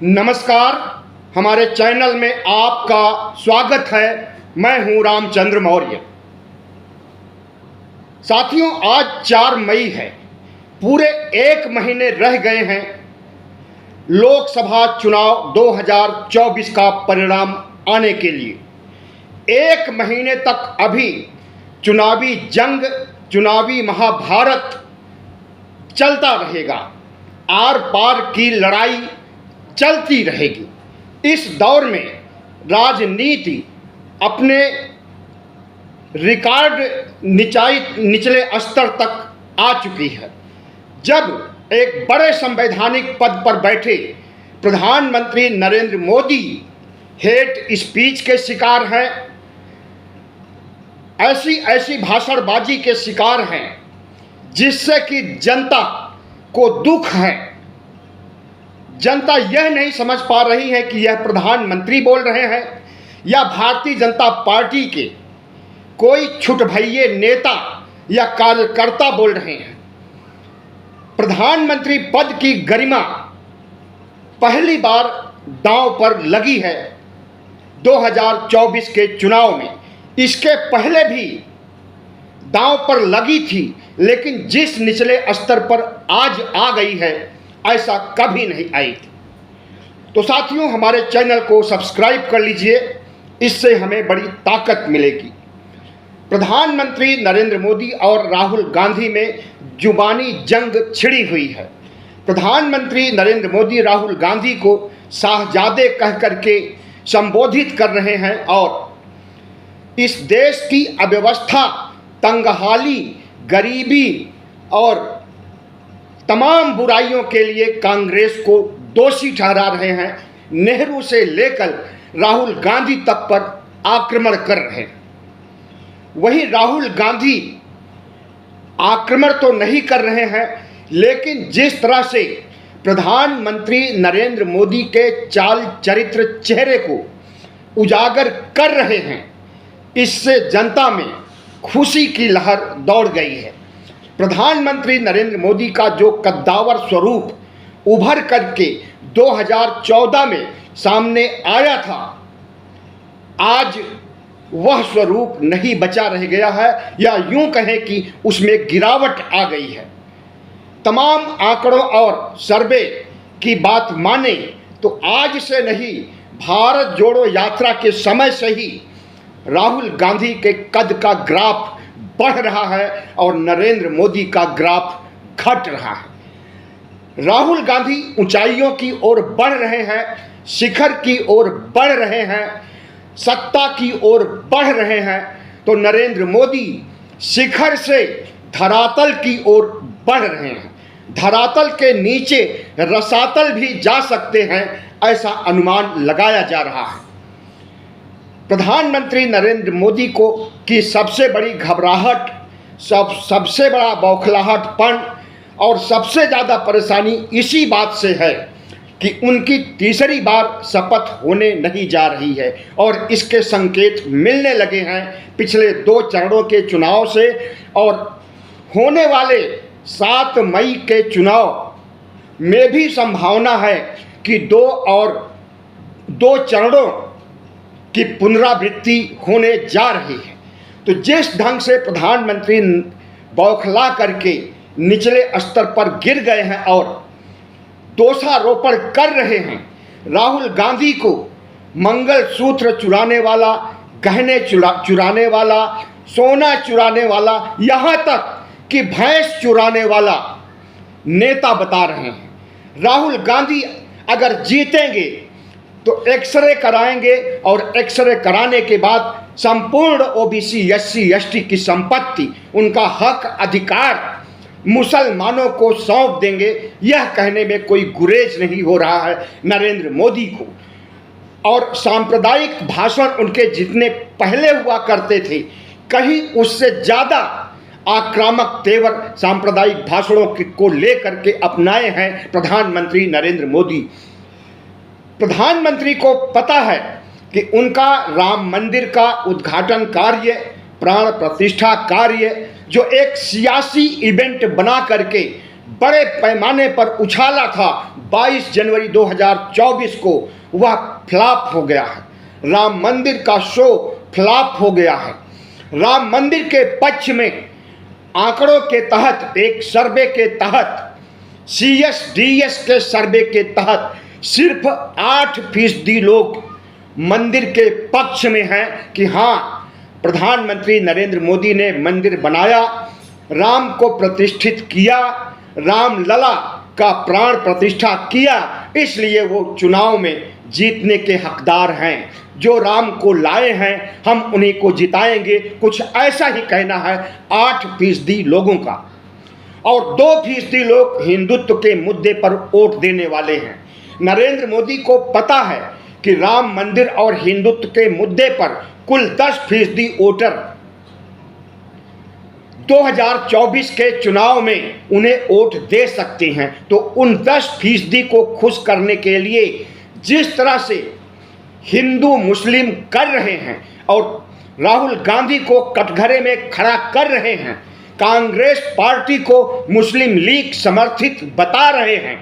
नमस्कार, हमारे चैनल में आपका स्वागत है। मैं हूं रामचंद्र मौर्य। साथियों, आज 4 मई है। पूरे 1 महीने रह गए हैं लोकसभा चुनाव 2024 का परिणाम आने के लिए। 1 महीने तक अभी चुनावी जंग, चुनावी महाभारत चलता रहेगा। आर पार की लड़ाई चलती रहेगी। इस दौर में राजनीति अपने रिकॉर्ड निचले स्तर तक आ चुकी है। जब एक बड़े संवैधानिक पद पर बैठे प्रधानमंत्री नरेंद्र मोदी हेट स्पीच के शिकार हैं, ऐसी भाषणबाजी के शिकार हैं जिससे कि जनता को दुख है। जनता यह नहीं समझ पा रही है कि यह प्रधानमंत्री बोल रहे हैं या भारतीय जनता पार्टी के कोई छुटभइये नेता या कार्यकर्ता बोल रहे हैं। प्रधानमंत्री पद की गरिमा पहली बार दांव पर लगी है 2024 के चुनाव में। इसके पहले भी दांव पर लगी थी, लेकिन जिस निचले स्तर पर आज आ गई है ऐसा कभी नहीं आई थी। तो साथियों, हमारे चैनल को सब्सक्राइब कर लीजिए, इससे हमें बड़ी ताकत मिलेगी। प्रधानमंत्री नरेंद्र मोदी और राहुल गांधी में जुबानी जंग छिड़ी हुई है। प्रधानमंत्री नरेंद्र मोदी राहुल गांधी को शाहजादे कह करके संबोधित कर रहे हैं और इस देश की अव्यवस्था, तंगहाली, गरीबी और तमाम बुराइयों के लिए कांग्रेस को दोषी ठहरा रहे हैं। नेहरू से लेकर राहुल गांधी तक पर आक्रमण कर रहे हैं। वही राहुल गांधी आक्रमण तो नहीं कर रहे हैं, लेकिन जिस तरह से प्रधानमंत्री नरेंद्र मोदी के चाल चरित्र चेहरे को उजागर कर रहे हैं, इससे जनता में खुशी की लहर दौड़ गई है। प्रधानमंत्री नरेंद्र मोदी का जो कद्दावर स्वरूप उभर करके 2014 में सामने आया था, आज वह स्वरूप नहीं बचा रह गया है, या यूं कहें कि उसमें गिरावट आ गई है। तमाम आंकड़ों और सर्वे की बात माने तो आज से नहीं, भारत जोड़ो यात्रा के समय से ही राहुल गांधी के कद का ग्राफ बढ़ रहा है और नरेंद्र मोदी का ग्राफ घट रहा है। राहुल गांधी ऊंचाइयों की ओर बढ़ रहे हैं, शिखर की ओर बढ़ रहे हैं, सत्ता की ओर बढ़ रहे हैं, तो नरेंद्र मोदी शिखर से धरातल की ओर बढ़ रहे हैं। धरातल के नीचे रसातल भी जा सकते हैं, ऐसा अनुमान लगाया जा रहा है। प्रधानमंत्री नरेंद्र मोदी को की सबसे बड़ी घबराहट, सबसे बड़ा बौखलाहटपन और सबसे ज़्यादा परेशानी इसी बात से है कि उनकी तीसरी बार शपथ होने नहीं जा रही है, और इसके संकेत मिलने लगे हैं पिछले 2 चरणों के चुनाव से। और होने वाले 7 मई के चुनाव में भी संभावना है कि 2 चरणों की पुनरावृत्ति होने जा रही है। तो जिस ढंग से प्रधानमंत्री बौखला करके निचले स्तर पर गिर गए हैं और दोषारोपण कर रहे हैं, राहुल गांधी को मंगलसूत्र चुराने वाला, गहने चुराने वाला, सोना चुराने वाला, यहाँ तक कि भैंस चुराने वाला नेता बता रहे हैं। राहुल गांधी अगर जीतेंगे तो एक्सरे कराएंगे और एक्सरे कराने के बाद संपूर्ण ओबीसी, एससी, एसटी की संपत्ति, उनका हक अधिकार मुसलमानों को सौंप देंगे। यह कहने में कोई गुरेज नहीं हो रहा है नरेंद्र मोदी को। और सांप्रदायिक भाषण उनके जितने पहले हुआ करते थे, कहीं उससे ज़्यादा आक्रामक तेवर सांप्रदायिक भाषणों को लेकर के अपनाए हैं प्रधानमंत्री नरेंद्र मोदी। प्रधानमंत्री को पता है कि उनका राम मंदिर का उद्घाटन कार्य, प्राण प्रतिष्ठा कार्य, जो एक सियासी इवेंट बना करके बड़े पैमाने पर उछाला था 22 जनवरी 2024 को, वह फ्लॉप हो गया है। राम मंदिर का शो फ्लॉप हो गया है। राम मंदिर के पक्ष में आंकड़ों के तहत, एक सर्वे के तहत, CSDS के सर्वे के तहत सिर्फ 8% लोग मंदिर के पक्ष में हैं कि हाँ, प्रधानमंत्री नरेंद्र मोदी ने मंदिर बनाया, राम को प्रतिष्ठित किया, रामलला का प्राण प्रतिष्ठा किया, इसलिए वो चुनाव में जीतने के हकदार हैं। जो राम को लाए हैं हम उन्हीं को जिताएंगे, कुछ ऐसा ही कहना है 8% लोगों का। और 2% लोग हिंदुत्व के मुद्दे पर वोट देने वाले हैं। नरेंद्र मोदी को पता है कि राम मंदिर और हिंदुत्व के मुद्दे पर कुल 10% वोटर 2024 के चुनाव में उन्हें वोट दे सकते हैं। तो उन 10% को खुश करने के लिए जिस तरह से हिंदू मुस्लिम कर रहे हैं और राहुल गांधी को कटघरे में खड़ा कर रहे हैं, कांग्रेस पार्टी को मुस्लिम लीग समर्थित बता रहे हैं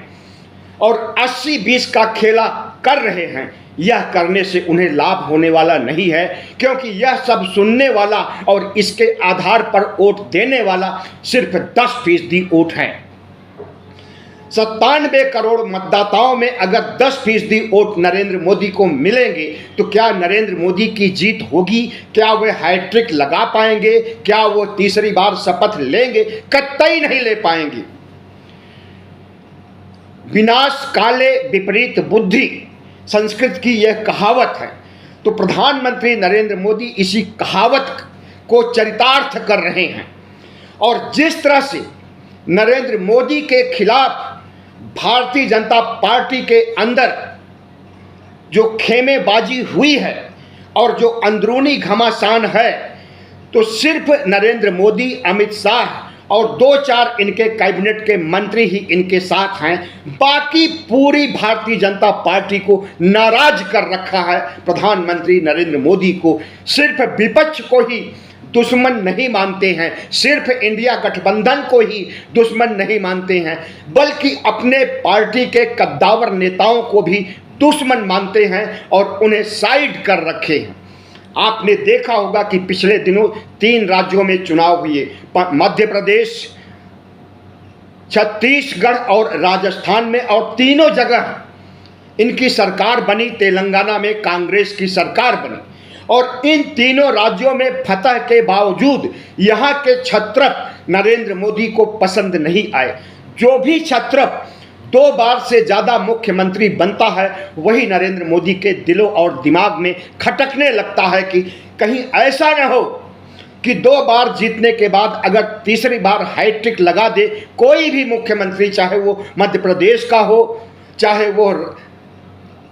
और 80-20 का खेला कर रहे हैं, यह करने से उन्हें लाभ होने वाला नहीं है, क्योंकि यह सब सुनने वाला और इसके आधार पर वोट देने वाला सिर्फ 10% वोट है। 97 करोड़ मतदाताओं में अगर 10% वोट नरेंद्र मोदी को मिलेंगे तो क्या नरेंद्र मोदी की जीत होगी? क्या वे हैट्रिक लगा पाएंगे? क्या वो तीसरी बार शपथ लेंगे? कतई नहीं ले पाएंगे। विनाश काले विपरीत बुद्धि, संस्कृत की यह कहावत है। तो प्रधानमंत्री नरेंद्र मोदी इसी कहावत को चरितार्थ कर रहे हैं। और जिस तरह से नरेंद्र मोदी के खिलाफ भारतीय जनता पार्टी के अंदर जो खेमेबाजी हुई है और जो अंदरूनी घमासान है, तो सिर्फ नरेंद्र मोदी, अमित शाह और 2-4 इनके कैबिनेट के मंत्री ही इनके साथ हैं। बाकी पूरी भारतीय जनता पार्टी को नाराज कर रखा है। प्रधानमंत्री नरेंद्र मोदी को सिर्फ विपक्ष को ही दुश्मन नहीं मानते हैं, सिर्फ इंडिया गठबंधन को ही दुश्मन नहीं मानते हैं, बल्कि अपने पार्टी के कद्दावर नेताओं को भी दुश्मन मानते हैं और उन्हें साइड कर रखे हैं। आपने देखा होगा कि पिछले दिनों 3 राज्यों में चुनाव हुए, मध्य प्रदेश, छत्तीसगढ़ और राजस्थान में, और तीनों जगह इनकी सरकार बनी। तेलंगाना में कांग्रेस की सरकार बनी और इन तीनों राज्यों में फतह के बावजूद यहाँ के क्षत्रप नरेंद्र मोदी को पसंद नहीं आए। जो भी क्षत्रप 2 बार से ज़्यादा मुख्यमंत्री बनता है वही नरेंद्र मोदी के दिलों और दिमाग में खटकने लगता है कि कहीं ऐसा न हो कि 2 बार जीतने के बाद अगर तीसरी बार हैट्रिक लगा दे कोई भी मुख्यमंत्री, चाहे वो मध्य प्रदेश का हो, चाहे वो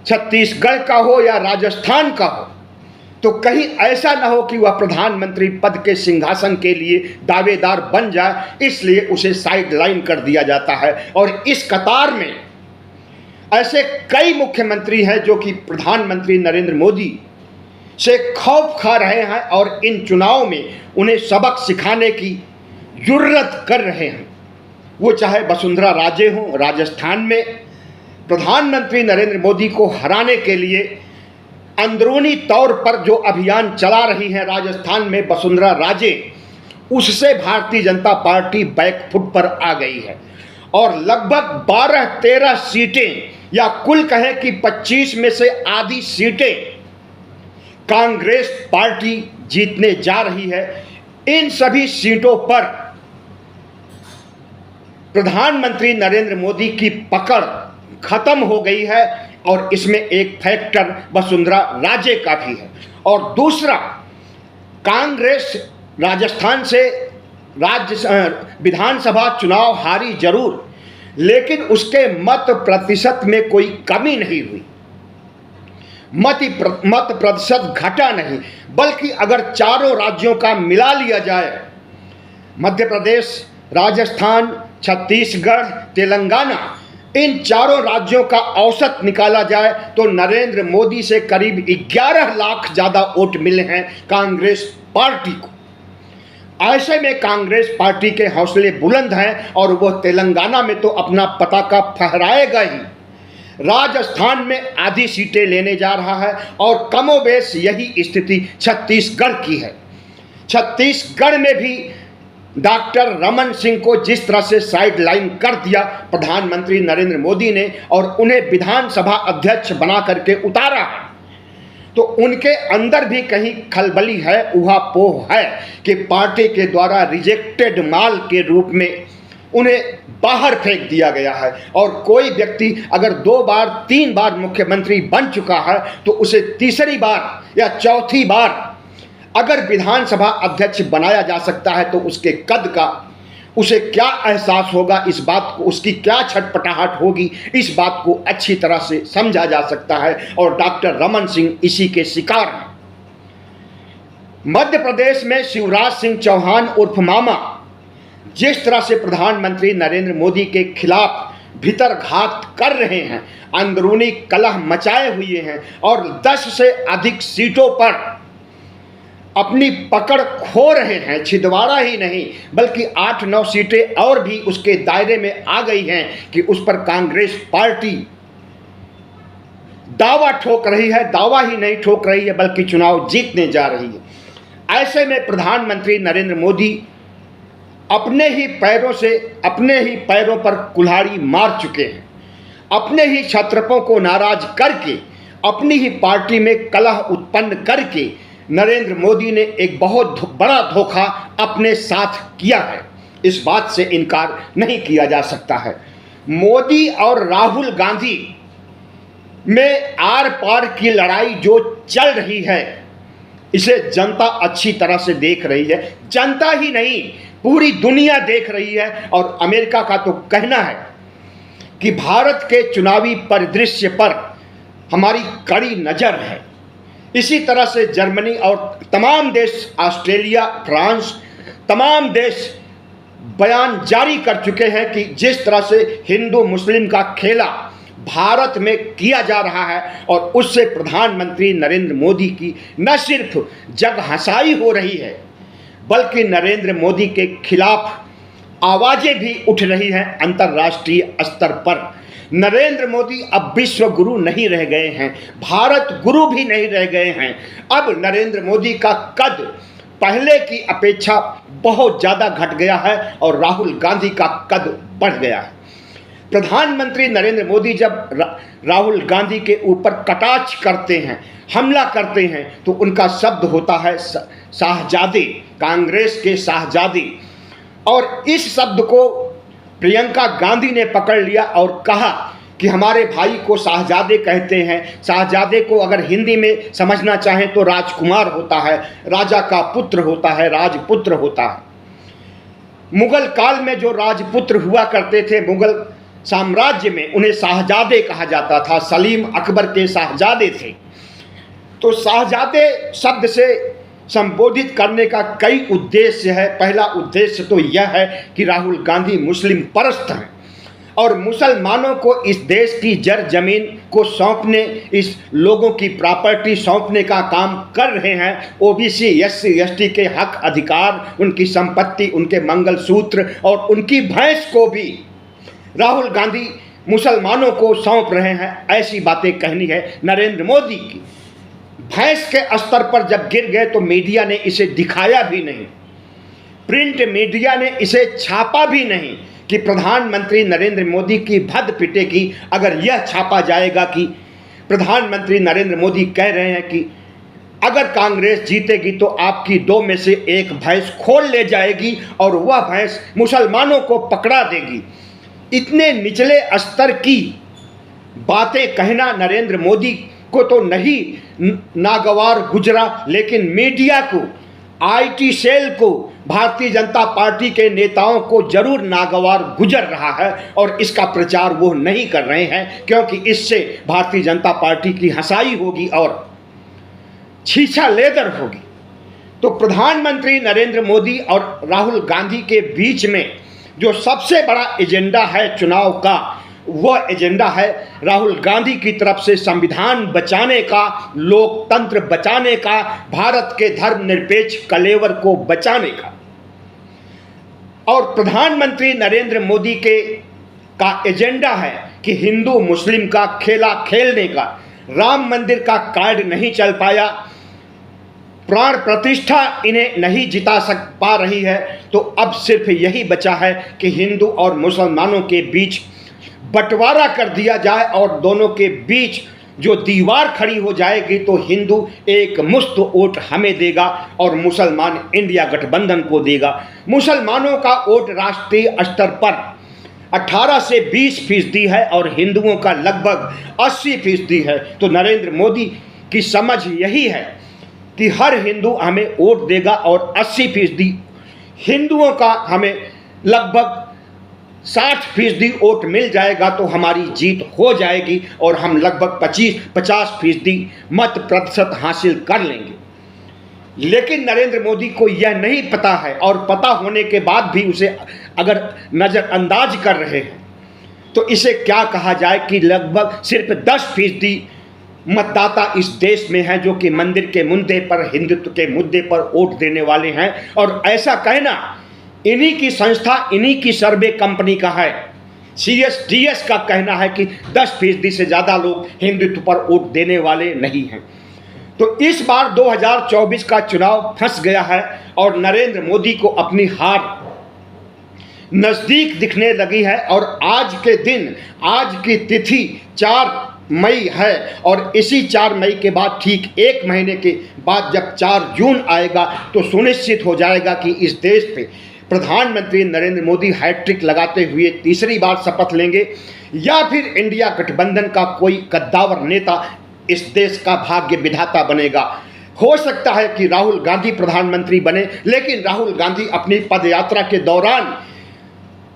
छत्तीसगढ़ का हो या राजस्थान का हो, तो कहीं ऐसा ना हो कि वह प्रधानमंत्री पद के सिंहासन के लिए दावेदार बन जाए, इसलिए उसे साइड लाइन कर दिया जाता है। और इस कतार में ऐसे कई मुख्यमंत्री हैं जो कि प्रधानमंत्री नरेंद्र मोदी से खौफ खा रहे हैं और इन चुनाव में उन्हें सबक सिखाने की जुर्रत कर रहे हैं। वो चाहे वसुंधरा राजे हों राजस्थान में, प्रधानमंत्री नरेंद्र मोदी को हराने के लिए अंदरूनी तौर पर जो अभियान चला रही है राजस्थान में वसुंधरा राजे, उससे भारतीय जनता पार्टी बैकफुट पर आ गई है और लगभग 12-13 सीटें या कुल कहें कि 25 में से आधी सीटें कांग्रेस पार्टी जीतने जा रही है। इन सभी सीटों पर प्रधानमंत्री नरेंद्र मोदी की पकड़ खत्म हो गई है और इसमें एक फैक्टर वसुंधरा राजे का भी है। और दूसरा, कांग्रेस राजस्थान से विधानसभा चुनाव हारी जरूर, लेकिन उसके मत प्रतिशत में कोई कमी नहीं हुई, मत प्रतिशत घटा नहीं, बल्कि अगर चारों राज्यों का मिला लिया जाए, मध्य प्रदेश, राजस्थान, छत्तीसगढ़, तेलंगाना, इन चारों राज्यों का औसत निकाला जाए तो नरेंद्र मोदी से करीब 11 लाख ज़्यादा वोट मिले हैं कांग्रेस पार्टी को। ऐसे में कांग्रेस पार्टी के हौसले बुलंद हैं और वह तेलंगाना में तो अपना पताका फहराएगा ही, राजस्थान में आधी सीटें लेने जा रहा है और कमोबेश यही स्थिति छत्तीसगढ़ की है। छत्तीसगढ़ में भी डॉक्टर रमन सिंह को जिस तरह से साइडलाइन कर दिया प्रधानमंत्री नरेंद्र मोदी ने और उन्हें विधानसभा अध्यक्ष बना करके उतारा है, तो उनके अंदर भी कहीं खलबली है, ऊहापोह है कि पार्टी के द्वारा रिजेक्टेड माल के रूप में उन्हें बाहर फेंक दिया गया है। और कोई व्यक्ति अगर 2 बार 3 बार मुख्यमंत्री बन चुका है तो उसे तीसरी बार या चौथी बार अगर विधानसभा अध्यक्ष बनाया जा सकता है तो उसके कद का उसे क्या एहसास होगा, इस बात को, उसकी क्या छटपटाहट होगी, इस बात को अच्छी तरह से समझा जा सकता है। और डॉक्टर रमन सिंह इसी के शिकार हैं। मध्य प्रदेश में शिवराज सिंह चौहान उर्फ मामा जिस तरह से प्रधानमंत्री नरेंद्र मोदी के खिलाफ भीतर घात कर रहे हैं, अंदरूनी कलह मचाए हुए हैं और 10 से अधिक सीटों पर अपनी पकड़ खो रहे हैं, छिंदवाड़ा ही नहीं बल्कि 8-9 सीटें और भी उसके दायरे में आ गई हैं कि उस पर कांग्रेस पार्टी दावा ठोक रही है, दावा ही नहीं ठोक रही है बल्कि चुनाव जीतने जा रही है। ऐसे में प्रधानमंत्री नरेंद्र मोदी अपने ही पैरों पर कुल्हाड़ी मार चुके हैं। अपने ही क्षत्रपों को नाराज करके, अपनी ही पार्टी में कलह उत्पन्न करके नरेंद्र मोदी ने एक बहुत बड़ा धोखा अपने साथ किया है, इस बात से इनकार नहीं किया जा सकता है। मोदी और राहुल गांधी में आर पार की लड़ाई जो चल रही है इसे जनता अच्छी तरह से देख रही है। जनता ही नहीं, पूरी दुनिया देख रही है। और अमेरिका का तो कहना है कि भारत के चुनावी परिदृश्य पर हमारी कड़ी नज़र है। इसी तरह से जर्मनी और तमाम देश, ऑस्ट्रेलिया, फ्रांस, तमाम देश बयान जारी कर चुके हैं कि जिस तरह से हिंदू मुस्लिम का खेला भारत में किया जा रहा है और उससे प्रधानमंत्री नरेंद्र मोदी की न सिर्फ जग हंसाई हो रही है बल्कि नरेंद्र मोदी के खिलाफ आवाज़ें भी उठ रही हैं अंतर्राष्ट्रीय स्तर पर। नरेंद्र मोदी अब विश्व गुरु नहीं रह गए हैं, भारत गुरु भी नहीं रह गए हैं। अब नरेंद्र मोदी का कद पहले की अपेक्षा बहुत ज़्यादा घट गया है और राहुल गांधी का कद बढ़ गया है। प्रधानमंत्री नरेंद्र मोदी जब राहुल गांधी के ऊपर कटाक्ष करते हैं, हमला करते हैं, तो उनका शब्द होता है शाहजादे, कांग्रेस के शाहजादे। और इस शब्द को प्रियंका गांधी ने पकड़ लिया और कहा कि हमारे भाई को शाहजादे कहते हैं। शाहजादे को अगर हिंदी में समझना चाहें तो राजकुमार होता है, राजा का पुत्र होता है, राजपुत्र होता है। मुगल काल में जो राजपुत्र हुआ करते थे, मुगल साम्राज्य में, उन्हें शाहजादे कहा जाता था। सलीम अकबर के शाहजादे थे। तो शाहजादे शब्द से संबोधित करने का कई उद्देश्य है। पहला उद्देश्य तो यह है कि राहुल गांधी मुस्लिम परस्त हैं और मुसलमानों को इस देश की जर जमीन को सौंपने, इस लोगों की प्रॉपर्टी सौंपने का काम कर रहे हैं। ओबीसी, एससी, एसटी के हक अधिकार, उनकी संपत्ति, उनके मंगलसूत्र और उनकी भैंस को भी राहुल गांधी मुसलमानों को सौंप रहे हैं। ऐसी बातें कहनी है नरेंद्र मोदी की। भैंस के स्तर पर जब गिर गए तो मीडिया ने इसे दिखाया भी नहीं, प्रिंट मीडिया ने इसे छापा भी नहीं कि प्रधानमंत्री नरेंद्र मोदी की भद पिटेगी। अगर यह छापा जाएगा कि प्रधानमंत्री नरेंद्र मोदी कह रहे हैं कि अगर कांग्रेस जीतेगी तो आपकी 2 में से 1 भैंस खोल ले जाएगी और वह भैंस मुसलमानों को पकड़ा देगी, इतने निचले स्तर की बातें कहना नरेंद्र मोदी को तो नहीं नागवार गुजरा, लेकिन मीडिया को, आईटी सेल को, भारतीय जनता पार्टी के नेताओं को जरूर नागवार गुजर रहा है और इसका प्रचार वो नहीं कर रहे हैं क्योंकि इससे भारतीय जनता पार्टी की हंसाई होगी और छीछा लेदर होगी। तो प्रधानमंत्री नरेंद्र मोदी और राहुल गांधी के बीच में जो सबसे बड़ा एजेंडा है चुनाव का, वह एजेंडा है राहुल गांधी की तरफ से संविधान बचाने का, लोकतंत्र बचाने का, भारत के धर्मनिरपेक्ष कलेवर को बचाने का। और प्रधानमंत्री नरेंद्र मोदी का एजेंडा है कि हिंदू मुस्लिम का खेला खेलने का, राम मंदिर का कार्ड नहीं चल पाया, प्राण प्रतिष्ठा इन्हें नहीं जिता पा रही है, तो अब सिर्फ यही बचा है कि हिंदू और मुसलमानों के बीच बंटवारा कर दिया जाए और दोनों के बीच जो दीवार खड़ी हो जाएगी तो हिंदू एक मुश्त वोट हमें देगा और मुसलमान इंडिया गठबंधन को देगा। मुसलमानों का वोट राष्ट्रीय स्तर पर 18 से 20% है और हिंदुओं का लगभग 80% है। तो नरेंद्र मोदी की समझ यही है कि हर हिंदू हमें वोट देगा और 80% हिंदुओं का हमें लगभग 60% वोट मिल जाएगा तो हमारी जीत हो जाएगी और हम लगभग 50% मत प्रतिशत हासिल कर लेंगे। लेकिन नरेंद्र मोदी को यह नहीं पता है और पता होने के बाद भी उसे अगर नज़रअंदाज कर रहे हैं तो इसे क्या कहा जाए कि लगभग सिर्फ 10% मतदाता इस देश में हैं जो कि मंदिर के मुद्दे पर, हिंदुत्व के मुद्दे पर वोट देने वाले हैं। और ऐसा कहना इन्हीं की संस्था, इन्हीं की सर्वे कंपनी का है, CSDS का कहना है कि 10% से ज़्यादा लोग हिंदुत्व पर वोट देने वाले नहीं हैं। तो इस बार 2024 का चुनाव फंस गया है और नरेंद्र मोदी को अपनी हार नज़दीक दिखने लगी है। और आज के दिन, आज की तिथि 4 मई है और इसी 4 मई के बाद ठीक 1 महीने के बाद जब 4 जून आएगा तो सुनिश्चित हो जाएगा कि इस देश पे प्रधानमंत्री नरेंद्र मोदी हैट्रिक लगाते हुए तीसरी बार शपथ लेंगे या फिर इंडिया गठबंधन का कोई कद्दावर नेता इस देश का भाग्य विधाता बनेगा। हो सकता है कि राहुल गांधी प्रधानमंत्री बने, लेकिन राहुल गांधी अपनी पदयात्रा के दौरान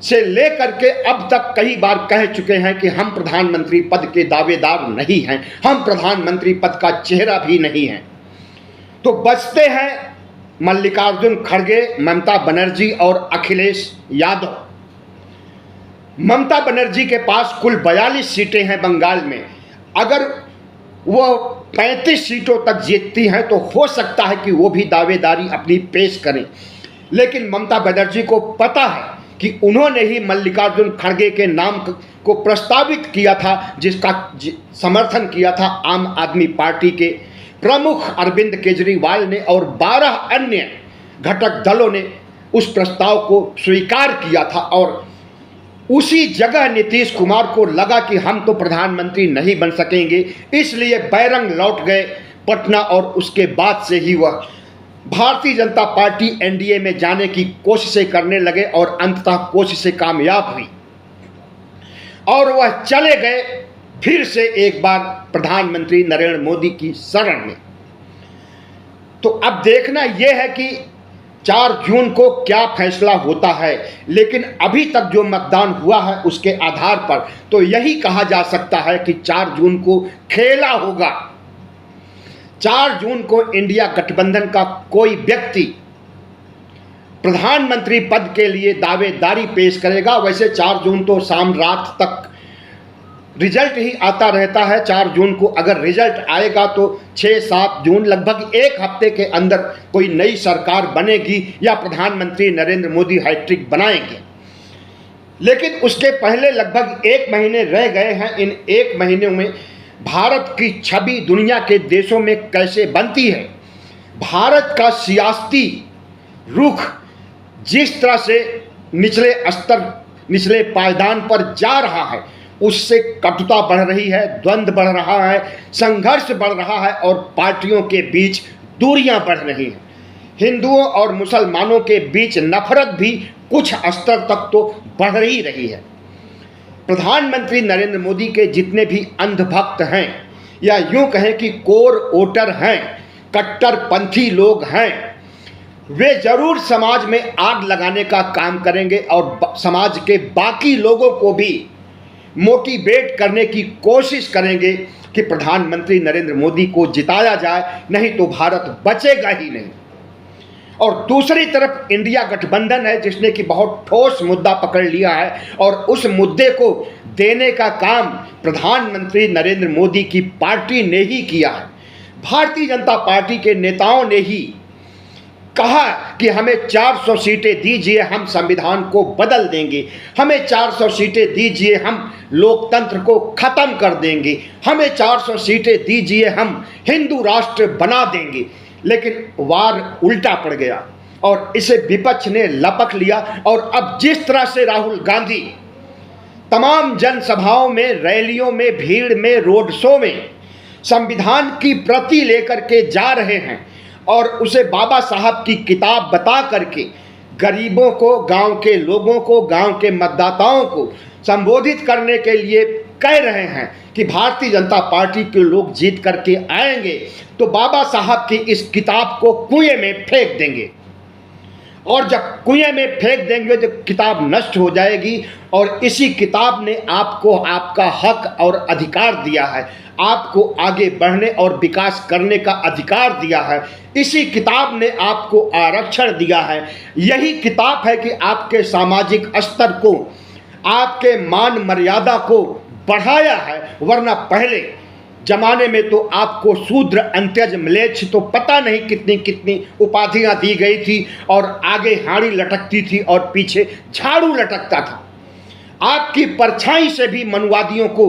से लेकर के अब तक कई बार कह चुके हैं कि हम प्रधानमंत्री पद के दावेदार नहीं हैं, हम प्रधानमंत्री पद का चेहरा भी नहीं हैं। तो बचते हैं मल्लिकार्जुन खड़गे, ममता बनर्जी और अखिलेश यादव। ममता बनर्जी के पास कुल 42 सीटें हैं बंगाल में। अगर वो 35 सीटों तक जीतती हैं तो हो सकता है कि वो भी दावेदारी अपनी पेश करें। लेकिन ममता बनर्जी को पता है कि उन्होंने ही मल्लिकार्जुन खड़गे के नाम को प्रस्तावित किया था, जिसका समर्थन किया था आम आदमी पार्टी के प्रमुख अरविंद केजरीवाल ने और 12 अन्य घटक दलों ने उस प्रस्ताव को स्वीकार किया था। और उसी जगह नीतीश कुमार को लगा कि हम तो प्रधानमंत्री नहीं बन सकेंगे, इसलिए बैरंग लौट गए पटना और उसके बाद से ही वह भारतीय जनता पार्टी NDA में जाने की कोशिशें करने लगे और अंततः कोशिशें कामयाब हुई और वह चले गए फिर से एक बार प्रधानमंत्री नरेंद्र मोदी की शरण में। तो अब देखना यह है कि 4 जून को क्या फैसला होता है, लेकिन अभी तक जो मतदान हुआ है उसके आधार पर तो यही कहा जा सकता है कि 4 जून को खेला होगा। 4 जून को इंडिया गठबंधन का कोई व्यक्ति प्रधानमंत्री पद के लिए दावेदारी पेश करेगा। वैसे 4 जून तो शाम रात तक रिजल्ट ही आता रहता है। 4 जून को अगर रिजल्ट आएगा तो 6-7 जून, लगभग 1 हफ्ते के अंदर कोई नई सरकार बनेगी या प्रधानमंत्री नरेंद्र मोदी हैट्रिक बनाएंगे। लेकिन उसके पहले लगभग 1 महीने रह गए हैं। इन 1 महीनों में भारत की छवि दुनिया के देशों में कैसे बनती है, भारत का सियासी रुख जिस तरह से निचले स्तर, निचले पायदान पर जा रहा है, उससे कटुता बढ़ रही है, द्वंद्व बढ़ रहा है, संघर्ष बढ़ रहा है और पार्टियों के बीच दूरियां बढ़ रही हैं। हिंदुओं और मुसलमानों के बीच नफरत भी कुछ स्तर तक तो बढ़ ही रही है। प्रधानमंत्री नरेंद्र मोदी के जितने भी अंधभक्त हैं या यूं कहें कि कोर वोटर हैं, कट्टरपंथी लोग हैं, वे जरूर समाज में आग लगाने का काम करेंगे और समाज के बाकी लोगों को भी मोटिवेट करने की कोशिश करेंगे कि प्रधानमंत्री नरेंद्र मोदी को जिताया जाए, नहीं तो भारत बचेगा ही नहीं। और दूसरी तरफ इंडिया गठबंधन है जिसने कि बहुत ठोस मुद्दा पकड़ लिया है और उस मुद्दे को देने का काम प्रधानमंत्री नरेंद्र मोदी की पार्टी ने ही किया है। भारतीय जनता पार्टी के नेताओं ने ही कहा कि हमें 400 सीटें दीजिए, हम संविधान को बदल देंगे, हमें 400 सीटें दीजिए, हम लोकतंत्र को खत्म कर देंगे, हमें 400 सीटें दीजिए, हम हिंदू राष्ट्र बना देंगे। लेकिन वार उल्टा पड़ गया और इसे विपक्ष ने लपक लिया। और अब जिस तरह से राहुल गांधी तमाम जनसभाओं में, रैलियों में, भीड़ में, रोड शो में संविधान की प्रति लेकर के जा रहे हैं और उसे बाबा साहब की किताब बता करके गरीबों को, गांव के लोगों को, गांव के मतदाताओं को संबोधित करने के लिए कह रहे हैं कि भारतीय जनता पार्टी के लोग जीत करके आएंगे तो बाबा साहब की इस किताब को कुएं में फेंक देंगे, और जब कुएं में फेंक देंगे तो किताब नष्ट हो जाएगी। और इसी किताब ने आपको आपका हक और अधिकार दिया है, आपको आगे बढ़ने और विकास करने का अधिकार दिया है। इसी किताब ने आपको आरक्षण दिया है। यही किताब है कि आपके सामाजिक स्तर को, आपके मान मर्यादा को बढ़ाया है। वरना पहले जमाने में तो आपको शूद्र, अंत्यज, म्लेच्छ तो पता नहीं कितनी कितनी उपाधियां दी गई थी, और आगे हाड़ी लटकती थी और पीछे झाड़ू लटकता था। आपकी परछाई से भी मनुवादियों को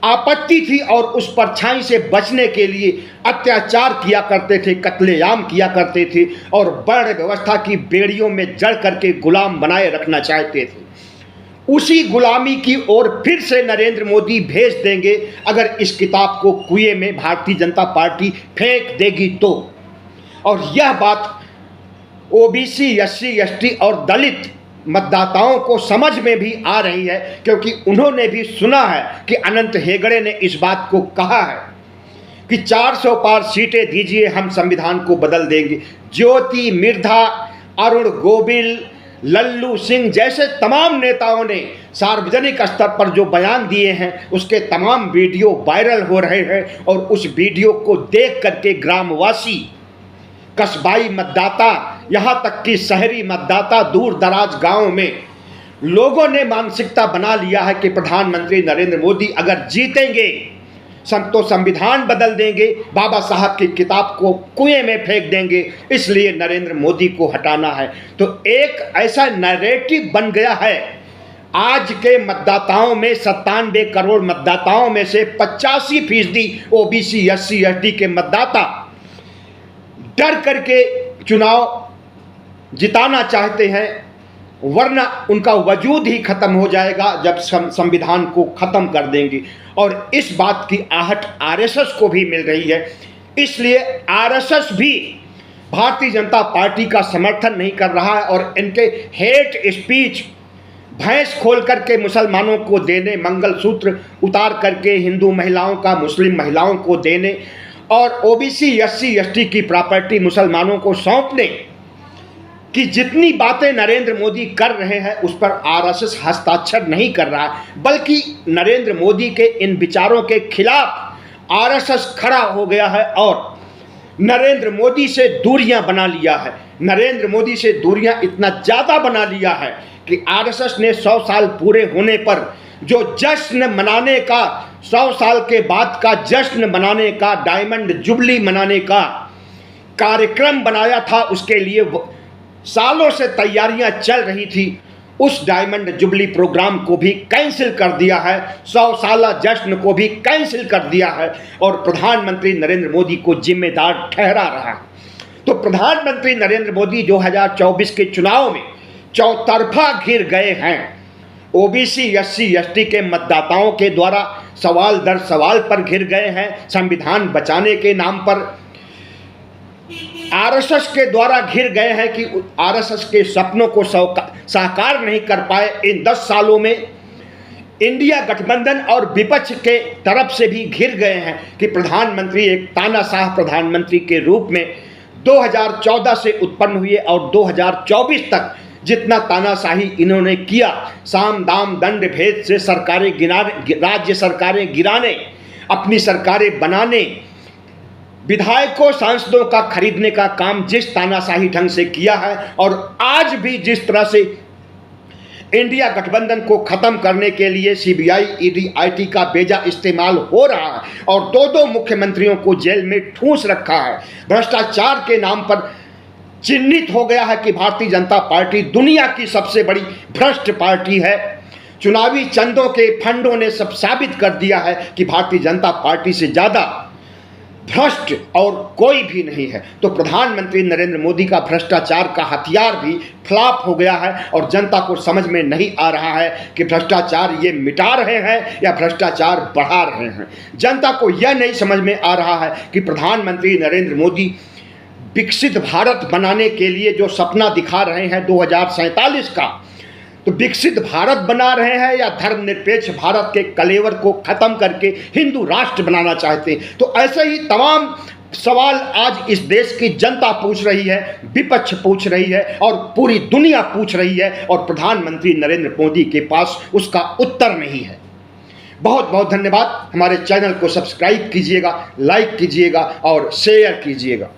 आपत्ति थी और उस परछाई से बचने के लिए अत्याचार किया करते थे, कत्लेआम किया करते थे और वर्ण व्यवस्था की बेड़ियों में जड़ करके गुलाम बनाए रखना चाहते थे। उसी गुलामी की ओर फिर से नरेंद्र मोदी भेज देंगे अगर इस किताब को कुएं में भारतीय जनता पार्टी फेंक देगी तो। और यह बात ओबीसी, एससी, एसटी और दलित मतदाताओं को समझ में भी आ रही है, क्योंकि उन्होंने भी सुना है कि अनंत हेगड़े ने इस बात को कहा है कि 400 पार सीटें दीजिए, हम संविधान को बदल देंगे। ज्योति मिर्धा, अरुण गोविल, लल्लू सिंह जैसे तमाम नेताओं ने सार्वजनिक स्तर पर जो बयान दिए हैं उसके तमाम वीडियो वायरल हो रहे हैं, और उस वीडियो को देख करके ग्रामवासी, कस्बाई मतदाता, यहाँ तक कि शहरी मतदाता, दूर दराज गाँव में लोगों ने मानसिकता बना लिया है कि प्रधानमंत्री नरेंद्र मोदी अगर जीतेंगे तो संविधान बदल देंगे, बाबा साहब की किताब को कुएं में फेंक देंगे, इसलिए नरेंद्र मोदी को हटाना है। तो एक ऐसा नैरेटिव बन गया है। आज के मतदाताओं में 97 करोड़ मतदाताओं में से 85% ओबीसी, एससी, एसटी के मतदाता डर करके चुनाव जिताना चाहते हैं, वरना उनका वजूद ही खत्म हो जाएगा जब संविधान को खत्म कर देंगे। और इस बात की आहट आरएसएस को भी मिल रही है, इसलिए आरएसएस भी भारतीय जनता पार्टी का समर्थन नहीं कर रहा है और इनके हेट स्पीच, भैंस खोल करके मुसलमानों को देने, मंगलसूत्र उतार करके हिंदू महिलाओं का मुस्लिम महिलाओं को देने और ओबीसी, एससी, एसटी की प्रॉपर्टी मुसलमानों को सौंपने कि जितनी बातें नरेंद्र मोदी कर रहे हैं उस पर आरएसएस हस्ताक्षर नहीं कर रहा, बल्कि नरेंद्र मोदी के इन विचारों के खिलाफ आरएसएस खड़ा हो गया है और नरेंद्र मोदी से दूरियां बना लिया है। नरेंद्र मोदी से दूरियां इतना ज़्यादा बना लिया है कि आरएसएस ने 100 साल पूरे होने पर जो जश्न मनाने का, 100 साल के बाद का जश्न मनाने का, डायमंड जुबली मनाने का कार्यक्रम बनाया था, उसके लिए सालों से तैयारियां चल रही थी, उस डायमंड जुबली प्रोग्राम को भी कैंसिल कर दिया है, 100 साल जश्न को भी कैंसिल कर दिया है और प्रधानमंत्री नरेंद्र मोदी को जिम्मेदार ठहरा रहा है। तो प्रधानमंत्री नरेंद्र मोदी 2024 के चुनाव में चौतरफा घिर गए हैं। ओबीसी, एससी, एसटी के मतदाताओं के द्वारा सवाल दर सवाल पर घिर गए हैं, संविधान बचाने के नाम पर आरएसएस के द्वारा घिर गए हैं कि आरएसएस के सपनों को साकार नहीं कर पाए। इन 10 सालों में इंडिया गठबंधन और विपक्ष के तरफ से भी घिर गए हैं कि प्रधानमंत्री एक तानाशाह प्रधानमंत्री के रूप में 2014 से उत्पन्न हुए और 2024 तक जितना तानाशाही इन्होंने किया, साम दाम दंड भेद से सरकारें गिराने, राज्य सरकारें गिराने, अपनी सरकारें बनाने, विधायकों सांसदों का खरीदने का काम जिस तानाशाही ढंग से किया है और आज भी जिस तरह से इंडिया गठबंधन को खत्म करने के लिए सीबीआई, ईडी, आईटी का बेजा इस्तेमाल हो रहा है और 2 मुख्यमंत्रियों को जेल में ठूंस रखा है, भ्रष्टाचार के नाम पर चिन्हित हो गया है कि भारतीय जनता पार्टी दुनिया की सबसे बड़ी भ्रष्ट पार्टी है। चुनावी चंदों के फंडों ने सब साबित कर दिया है कि भारतीय जनता पार्टी से ज़्यादा भ्रष्ट और कोई भी नहीं है। तो प्रधानमंत्री नरेंद्र मोदी का भ्रष्टाचार का हथियार भी फ्लॉप हो गया है और जनता को समझ में नहीं आ रहा है कि भ्रष्टाचार ये मिटा रहे हैं या भ्रष्टाचार बढ़ा रहे हैं। जनता को यह नहीं समझ में आ रहा है कि प्रधानमंत्री नरेंद्र मोदी विकसित भारत बनाने के लिए जो सपना दिखा रहे हैं 2047 का, तो विकसित भारत बना रहे हैं या धर्मनिरपेक्ष भारत के कलेवर को खत्म करके हिंदू राष्ट्र बनाना चाहते हैं। तो ऐसे ही तमाम सवाल आज इस देश की जनता पूछ रही है, विपक्ष पूछ रही है और पूरी दुनिया पूछ रही है और प्रधानमंत्री नरेंद्र मोदी के पास उसका उत्तर नहीं है। बहुत बहुत धन्यवाद। हमारे चैनल को सब्सक्राइब कीजिएगा, लाइक कीजिएगा और शेयर कीजिएगा।